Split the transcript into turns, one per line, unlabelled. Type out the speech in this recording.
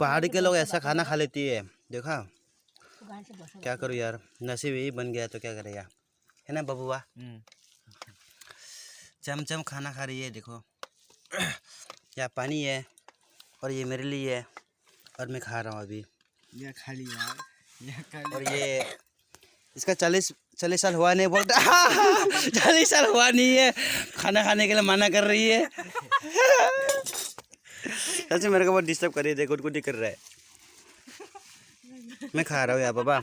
पहाड़ के लोग ऐसा खाना खा लेती है, देखा। क्या करूँ यार, नसीब यही बन गया तो क्या करें यार, है ना बबुआ। चमचम खाना खा रही है, देखो। या पानी है और ये मेरे लिए है और मैं खा रहा हूँ अभी।
ये खा लिया यार,
और ये इसका 40 साल हुआ नहीं बोलता। 40 साल हुआ नहीं है, खाना खाने के लिए मना कर रही है। सच में मेरे को बहुत डिस्टर्ब कर रही है, देखो कुछ कर रहा है। मैं खा रहा हूँ यार बाबा।